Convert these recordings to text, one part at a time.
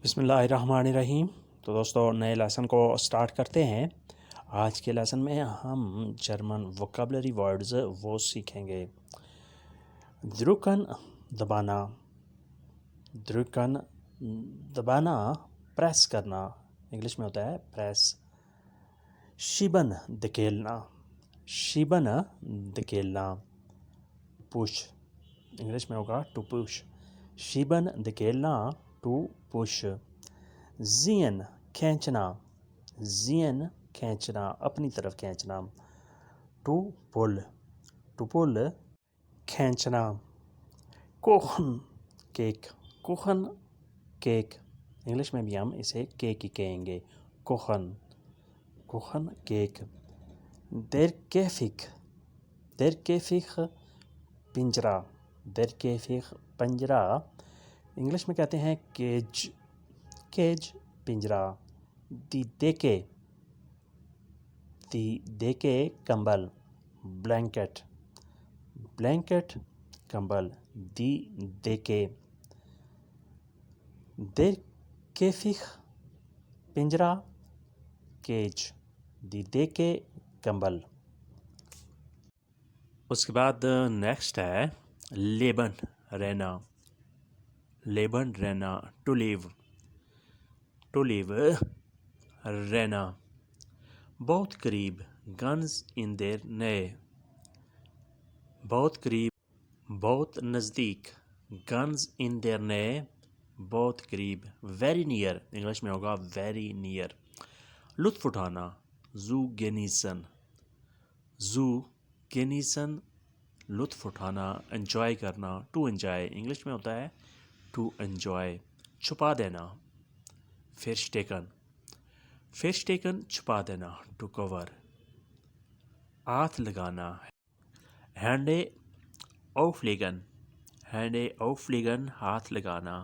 بسم اللہ الرحمن الرحیم۔ تو دوستو نئے لیسن کو سٹارٹ کرتے ہیں۔ آج کے لیسن میں ہم جرمن ووکیبلری ورڈز وہ سیکھیں گے۔ درکن دبانا، درکن دبانا، پریس کرنا، انگلش میں ہوتا ہے پریس۔ شیبن دھکیلنا، شیبن دھکیلنا، پش، انگلش میں ہوگا ٹو پش، شیبن دھکیلنا، ٹو پش۔ زین کھینچنا، زین کھینچنا، اپنی طرف کھینچنا، ٹو پل، ٹو پل کھینچنا۔ کوخن کیک، کوخن کیک، انگلش میں بھی ہم اسے کیک ہی کہیں گے، کوخن، کوخن کیک۔ دیر کیفک، دیر کیفک پنجرہ، دیر کیفک پنجرہ، انگلش میں کہتے ہیں کیج، کیج پنجرہ۔ دی دیکے، دی دیکے کمبل، بلینکٹ، بلینکٹ کمبل، دی دیکے۔ دیر کیفک پنجرہ، کیج، دی دیکے کمبل۔ اس کے بعد نیکسٹ ہے لیبن رہنا، لیبن رہنا، ٹو لیو، ٹو لیو رہنا۔ بہت قریب، گنز ان دیر نئے، بہت قریب، بہت نزدیک، گنز ان دیر نئے، بہت قریب۔ ویری نیئر، انگلش میں ہوگا ویری نیئر۔ لطف اٹھانا، زو گینیسن، زو گینیسن، لطف اٹھانا، انجوائے کرنا، ٹو انجوائے، انگلش میں ہوتا ہے ٹو انجوائے۔ چھپا دینا، فش ٹیکن، فش ٹیکن چھپا دینا، ٹو کور۔ ہاتھ لگانا، ہینڈے آف لیگن، ہینڈے آف لیگن، ہاتھ لگانا۔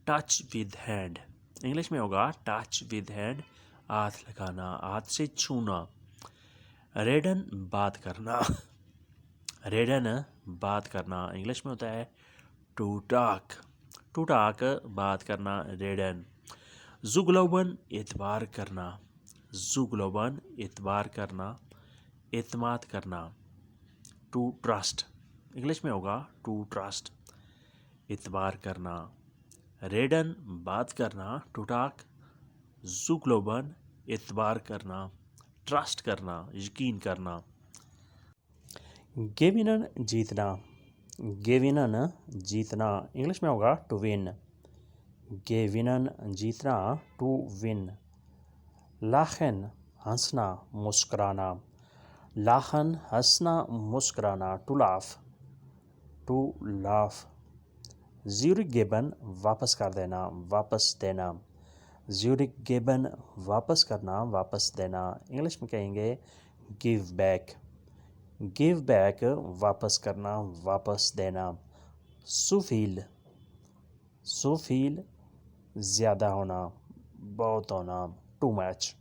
ٹچ ود ہینڈ، انگلش میں ہوگا ٹچ ود ہینڈ، ہاتھ لگانا، ہاتھ سے چھونا۔ ریڈن بات کرنا، ریڈن بات کرنا، انگلش میں ہوتا ہے ٹو ٹاک، ٹو ٹاک بات کرنا، ریڈن۔ زوگلوبن اعتبار کرنا، زوگلوبن اعتبار کرنا، اعتماد کرنا، ٹو ٹرسٹ، انگلش میں ہوگا ٹو ٹرسٹ، اعتبار کرنا۔ ریڈن بات کرنا، ٹو ٹاک، زوگلوبن اعتبار کرنا، ٹرسٹ کرنا، یقین کرنا۔ گیونن جیتنا، گیونن جیتنا، انگلش میں ہوگا ٹو ون، گیونن جیتنا، ٹو ون۔ لاخن ہنسنا، مسکرانا، لاخن ہنسنا، مسکرانا، ٹو لاف، ٹو لاف۔ زیورک گیبن واپس کر دینا، واپس دینا، زیورک گیبن واپس کرنا، واپس دینا، انگلش میں کہیں گے گیو بیک، گیو بیک واپس کرنا، واپس دینا۔ سو فیل، سو فیل زیادہ ہونا، بہت ہونا، ٹو مچ،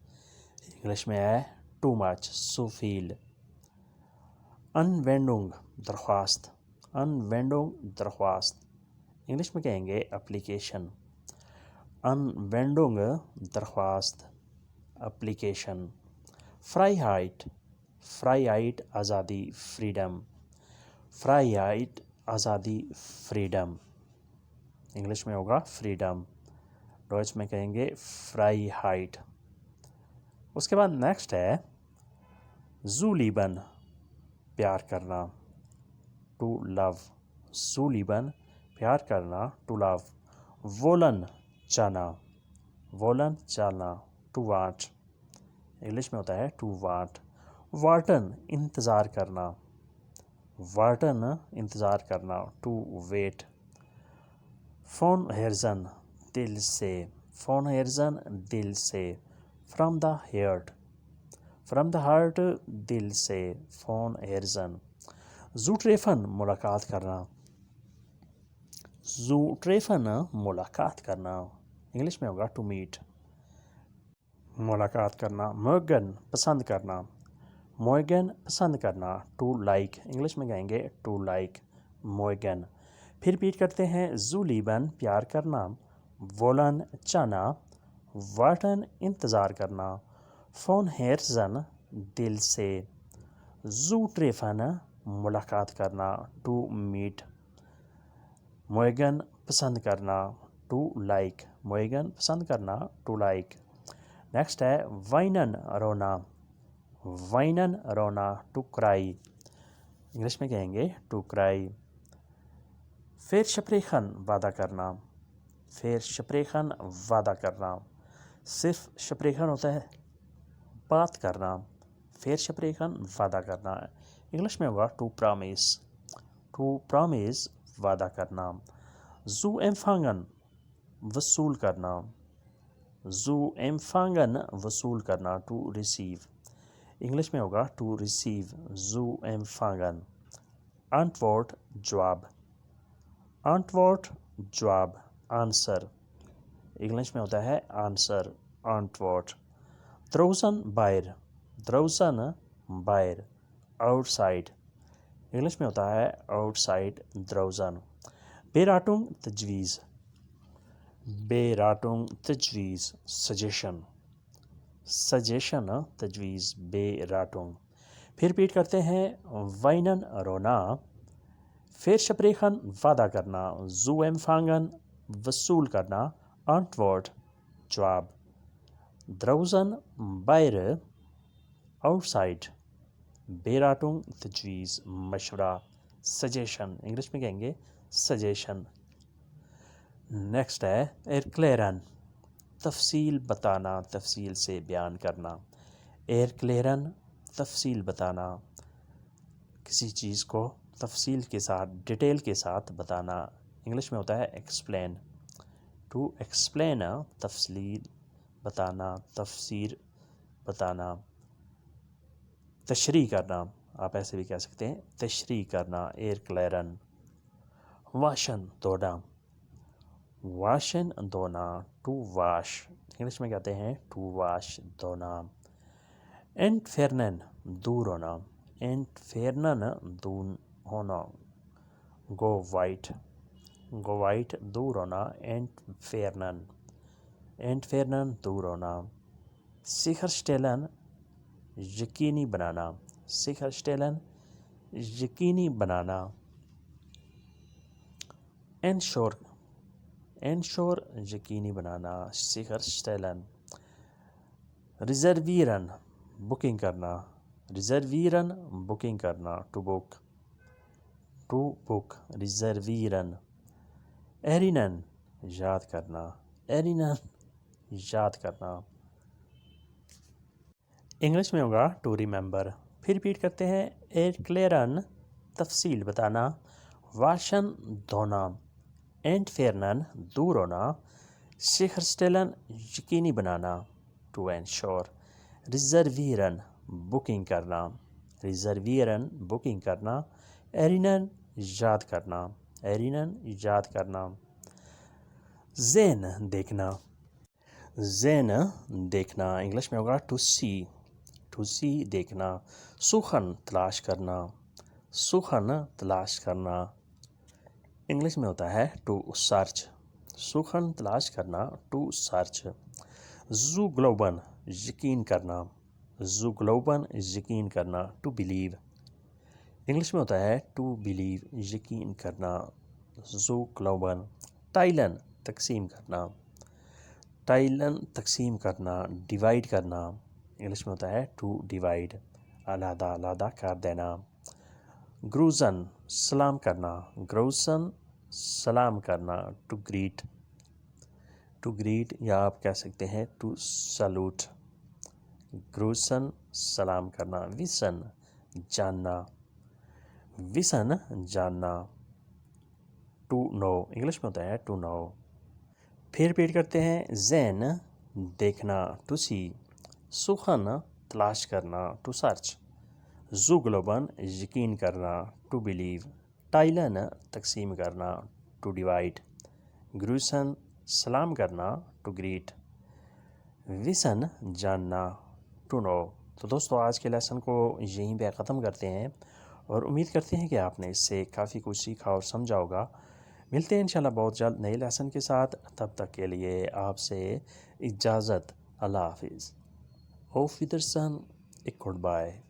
انگلش میں ہے ٹو مچ، سو فیل۔ انوینڈنگ درخواست، انوینڈنگ درخواست، انگلش میں کہیں گے اپلیکیشن، انوینڈنگ درخواست، application. Fry height, fry height آزادی، فریڈم، فرائی ہائٹ آزادی، فریڈم، انگلش میں ہوگا فریڈم، ڈوئچ میں کہیں گے فرائی ہائٹ۔ اس کے بعد نیکسٹ ہے زو لیبن، پیار کرنا، ٹو لو، زو لیبن پیار کرنا، ٹو لو۔ وولن چانا، وولن چانا، ٹو وانٹ، انگلش میں ہوتا ہے ٹو وانٹ۔ وارٹن انتظار کرنا، وارٹن انتظار کرنا، ٹو ویٹ۔ فون ہیرزن دل سے، فون ہیرزن دل سے، from the heart, from the heart دل سے، فون ہیرزن۔ زو ٹریفن ملاقات کرنا، زو ٹریفن ملاقات کرنا، انگلش میں ہوگا ٹو میٹ، ملاقات کرنا۔ موگن پسند کرنا، موگن پسند کرنا، ٹو لائک، انگلش میں کہیں گے ٹو لائک، موگن۔ پھر ریپیٹ کرتے ہیں، زو لیبن پیار کرنا، وولن چانا، واٹن انتظار کرنا، فون ہیرزن دل سے، زو ٹریفن ملاقات کرنا، ٹو میٹ، مویگن پسند کرنا، ٹو لائک، مویگن پسند کرنا، ٹو لائک۔ نیکسٹ ہے وائنن رونا، وائنن رونا، ٹو کرائی، انگلش میں کہیں گے ٹو کرائی۔ فیر شپریخن وعدہ کرنا، فیر شپریخن وعدہ کرنا، صرف شپریخن ہوتا ہے بات کرنا، فیر شپریخن وعدہ کرنا، انگلش میں ہوگا ٹو پرامس، ٹو پرامس وعدہ کرنا۔ زو ایمفانگن وصول کرنا، زو ایمفانگن وصول کرنا، ٹو ریسیو، انگلش میں ہوگا ٹو ریسیو، زو ایمفانگن۔ انٹورٹ جواب، انٹورٹ جواب، آنسر، انگلش میں ہوتا ہے آنسر، انٹورٹ۔ دروزن باہر، دروزن باہر، آؤٹ سائڈ، انگلش میں ہوتا ہے آؤٹ سائڈ، دروزن۔ بیراٹنگ تجویز، بیراٹنگ تجویز، سجیشن، سجیشن تجویز، بیراٹنگ۔ پھر ریپیٹ کرتے ہیں، وائنن رونا، فیر شپریخن وعدہ کرنا، زو ایمفانگن وصول کرنا، انٹورٹ جواب، دروزن باہر، آؤٹ سائڈ، بیراٹنگ تجویز مشورہ، سجیشن، انگلش میں کہیں گے سجیشن۔ نیکسٹ ہے ایرکلیرن، تفصیل بتانا، تفصیل سے بیان کرنا، ایرکلیرن تفصیل بتانا، کسی چیز کو تفصیل کے ساتھ، ڈیٹیل کے ساتھ بتانا، انگلش میں ہوتا ہے ایکسپلین، ٹو ایکسپلین، تفصیل بتانا، تفسیر بتانا، تشریح کرنا، آپ ایسے بھی کہہ سکتے ہیں تشریح کرنا، ایرکلیرن۔ واشن دھونا، واشن دھونا، ٹو واش، انگلش میں کہتے ہیں ٹو واش، دھونا۔ انٹفیرنن دور ہونا، انٹفیرنن دور ہونا، گو وائٹ، گو وائٹ دور ہونا، انٹفیرنن، انٹفیرنن دور ہونا۔ سیکھرسٹیلن یقینی بنانا، سیکھرسٹیلن یقینی بنانا۔ انشور، انشور یقینی بنانا، سیکھرسٹیلن۔ ریزرویرن بکنگ کرنا، ریزرویرن بکنگ کرنا، ٹو بک، ٹو بک، ریزرویرن۔ ایرینن یاد کرنا، ایرینن یاد کرنا، انگلش میں ہوگا ٹو ریممبر۔ پھر ریپیٹ کرتے ہیں، ایرکلیرن تفصیل بتانا، واشن دھونا، انٹفیرنن دور ہونا، سیکھرسٹیلن یقینی بنانا، ٹو انشور۔ ریزرویرن بکنگ کرنا، ریزرویرن بکنگ کرنا، ایرینن یاد کرنا، ایرینن یاد کرنا۔ زین دیکھنا، زین دیکھنا، انگلش میں ہوگا ٹو سی، ٹو سی دیکھنا۔ سوخن تلاش کرنا، سوخن تلاش کرنا، انگلش میں ہوتا ہے ٹو سرچ، سوخن تلاش کرنا، ٹو سرچ۔ زو گلوبن یقین کرنا، زو گلوبن یقین کرنا، ٹو بلیو، انگلش میں ہوتا ہے ٹو بلیو، یقین کرنا، زو گلوبن۔ ٹائلن تقسیم کرنا، ٹائلن تقسیم کرنا، ڈیوائڈ کرنا، انگلش میں ہوتا ہے ٹو ڈیوائڈ، علیحدہ علیحدہ کر دینا۔ گروزن سلام کرنا، گروزن سلام کرنا، ٹو گریٹ، ٹو گریٹ، یا آپ کہہ سکتے ہیں ٹو سلوٹ، گروزن سلام کرنا۔ وسن جاننا، وسن جاننا، ٹو نو، انگلش میں ہوتا ہے ٹو نو۔ پھر ریپیٹ کرتے ہیں، زین دیکھنا، ٹو سی، سوخن تلاش کرنا، ٹو سرچ، زو گلوبن یقین کرنا، ٹو بلیو، ٹائلن تقسیم کرنا، ٹو ڈیوائڈ، گروسن سلام کرنا، ٹو گریٹ، وسن جاننا، ٹو نو۔ تو دوستو آج کے لیسن کو یہیں پہ ختم کرتے ہیں، اور امید کرتے ہیں کہ آپ نے اس سے کافی کچھ سیکھا اور سمجھا ہوگا۔ ملتے ہیں انشاءاللہ بہت جلد نئے لیسن کے ساتھ، تب تک کے لیے آپ سے اجازت، اللہ حافظ. Auf Wiedersehen, ایک گڈ بائے.